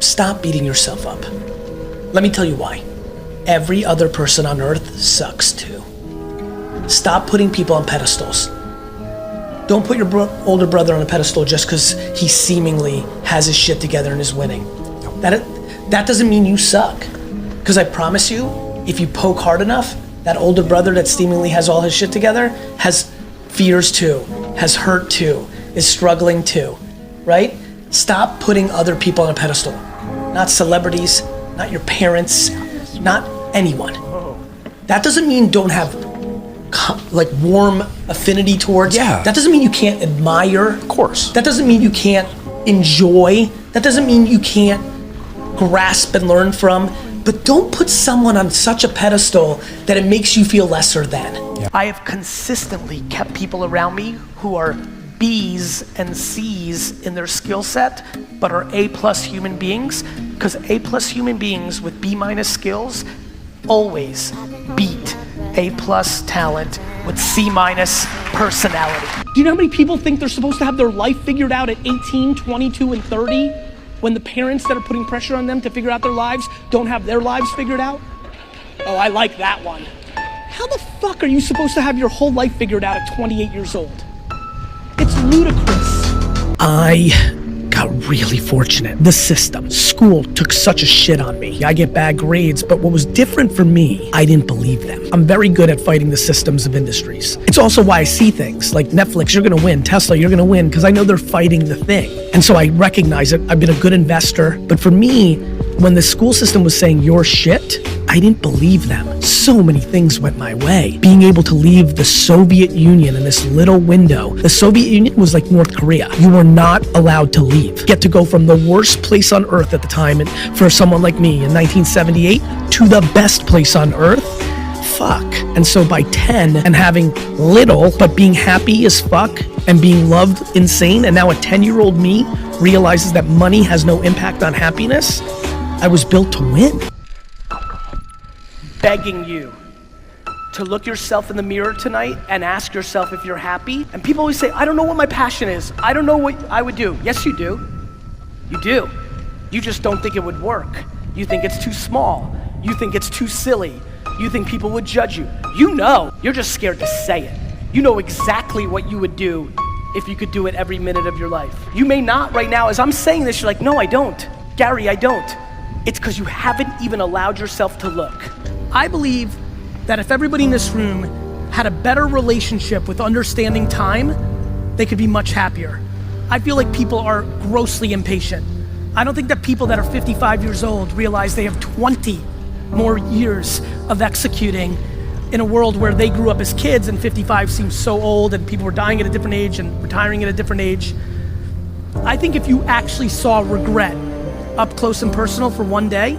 Stop beating yourself up. Let me tell you why. Every other person on earth sucks too. Stop putting people on pedestals. Don't put your older brother on a pedestal just because he seemingly has his shit together and is winning. That doesn't mean you suck. Because I promise you, if you poke hard enough, that older brother that seemingly has all his shit together has fears too, has hurt too, is struggling too, right? Stop putting other people on a pedestal. Not celebrities, not your parents, not anyone. That doesn't mean don't have like warm affinity towards. Yeah. That doesn't mean you can't admire. Of course. That doesn't mean you can't enjoy. That doesn't mean you can't grasp and learn from. But don't put someone on such a pedestal that it makes you feel lesser than. Yeah. I have consistently kept people around me who are B's and C's in their skill set, but are A+ human beings, because A+ human beings with B- skills always beat A+ talent with C- personality. Do you know how many people think they're supposed to have their life figured out at 18, 22, and 30? When the parents that are putting pressure on them to figure out their lives don't have their lives figured out? Oh, I like that one. How the fuck are you supposed to have your whole life figured out at 28 years old? It's ludicrous. I got really fortunate. The system, school took such a shit on me. I get bad grades, but what was different for me, I didn't believe them. I'm very good at fighting the systems of industries. It's also why I see things like Netflix, you're gonna win, Tesla, you're gonna win, because I know they're fighting the thing. And so I recognize it. I've been a good investor. But for me, when the school system was saying you're shit, I didn't believe them. So many things went my way. Being able to leave the Soviet Union in this little window. The Soviet Union was like North Korea. You were not allowed to leave. Get to go from the worst place on earth at the time, and for someone like me in 1978, to the best place on earth. Fuck. And so by 10 and having little, but being happy as fuck and being loved insane, and now a 10-year-old me realizes that money has no impact on happiness, I was built to win. Begging you to look yourself in the mirror tonight and ask yourself if you're happy. And people always say, I don't know what my passion is. I don't know what I would do. Yes, you do. You do. You just don't think it would work. You think it's too small. You think it's too silly. You think people would judge you. You know, you're just scared to say it. You know exactly what you would do if you could do it every minute of your life. You may not right now. As I'm saying this, you're like, no, I don't. Gary, I don't. It's because you haven't even allowed yourself to look. I believe that if everybody in this room had a better relationship with understanding time, they could be much happier. I feel like people are grossly impatient. I don't think that people that are 55 years old realize they have 20 more years of executing in a world where they grew up as kids and 55 seems so old and people were dying at a different age and retiring at a different age. I think if you actually saw regret up close and personal for one day,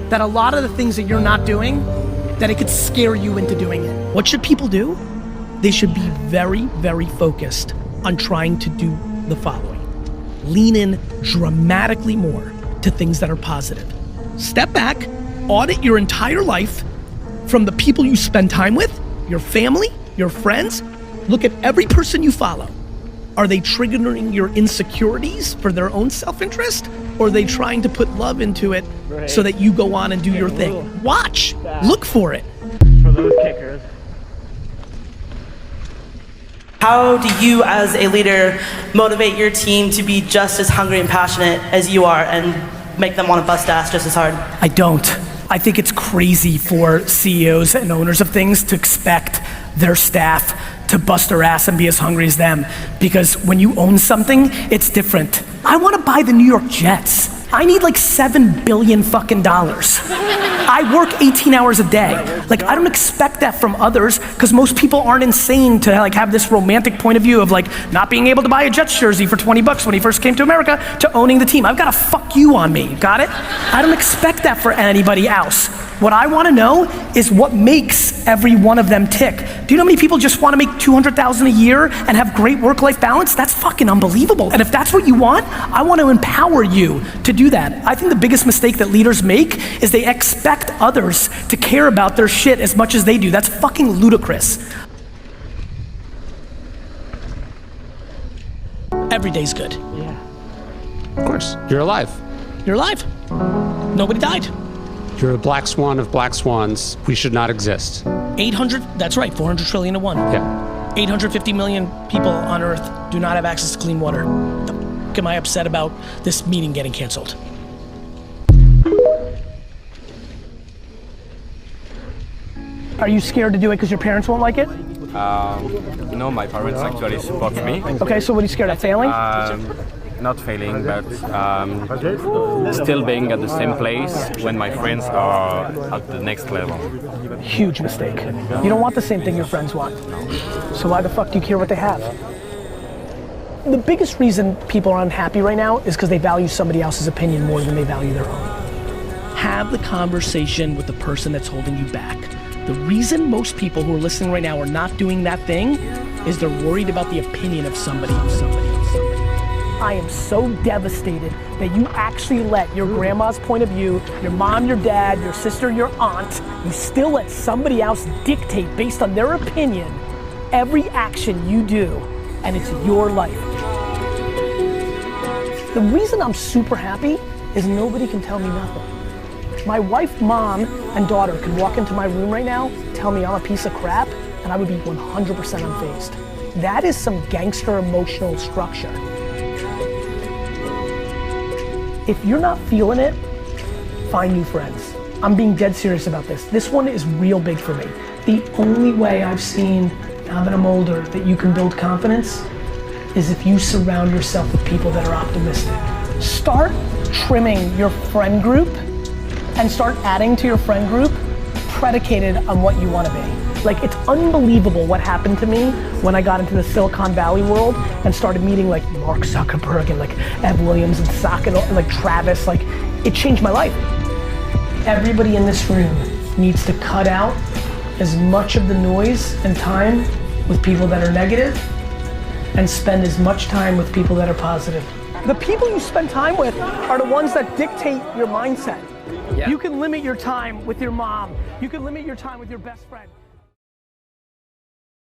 that a lot of the things that you're not doing, that it could scare you into doing it. What should people do? They should be very, very focused on trying to do the following. Lean in dramatically more to things that are positive. Step back, audit your entire life from the people you spend time with, your family, your friends. Look at every person you follow. Are they triggering your insecurities for their own self-interest? Or are they trying to put love into it so that you go on and do your thing? Watch, look for it. For those kickers. How do you as a leader motivate your team to be just as hungry and passionate as you are and make them want to bust ass just as hard? I don't. I think it's crazy for CEOs and owners of things to expect their staff to bust their ass and be as hungry as them. Because when you own something, it's different. I want to buy the New York Jets. I need like $7 billion fucking dollars. I work 18 hours a day. Like, I don't expect that from others, because most people aren't insane to like have this romantic point of view of like not being able to buy a Jets jersey for 20 bucks when he first came to America to owning the team. I've got a fuck you on me, got it? I don't expect that for anybody else. What I want to know is what makes every one of them tick. Do you know how many people just want to make $200,000 a year and have great work-life balance? That's fucking unbelievable. And if that's what you want, I want to empower you to do that. I think the biggest mistake that leaders make is they expect others to care about their shit as much as they do. That's fucking ludicrous. Every day's good. Yeah. Of course, you're alive. you're alive. Nobody died. You're a black swan of black swans. We should not exist. 800, that's right, 400 trillion to one. Yeah. 850 million people on Earth do not have access to clean water. The f*** am I upset about this meeting getting canceled? Are you scared to do it because your parents won't like it? No, my parents actually support me. Okay, so what are you scared of, failing? Not failing, but still being at the same place when my friends are at the next level. Huge mistake. You don't want the same thing your friends want. So why the fuck do you care what they have? The biggest reason people are unhappy right now is because they value somebody else's opinion more than they value their own. Have the conversation with the person that's holding you back. The reason most people who are listening right now are not doing that thing is they're worried about the opinion of somebody. I am so devastated that you actually let your grandma's point of view, your mom, your dad, your sister, your aunt, you still let somebody else dictate based on their opinion every action you do, and it's your life. The reason I'm super happy is nobody can tell me nothing. My wife, mom, and daughter could walk into my room right now, tell me I'm a piece of crap, and I would be 100% unfazed. That is some gangster emotional structure. If you're not feeling it, find new friends. I'm being dead serious about this. This one is real big for me. The only way I've seen, now that I'm older, that you can build confidence is if you surround yourself with people that are optimistic. Start trimming your friend group and start adding to your friend group predicated on what you want to be. Like, it's unbelievable what happened to me when I got into the Silicon Valley world and started meeting like Mark Zuckerberg and like Ev Williams and Sackett and like Travis. Like, it changed my life. Everybody in this room needs to cut out as much of the noise and time with people that are negative and spend as much time with people that are positive. The people you spend time with are the ones that dictate your mindset. Yeah. You can limit your time with your mom. You can limit your time with your best friend.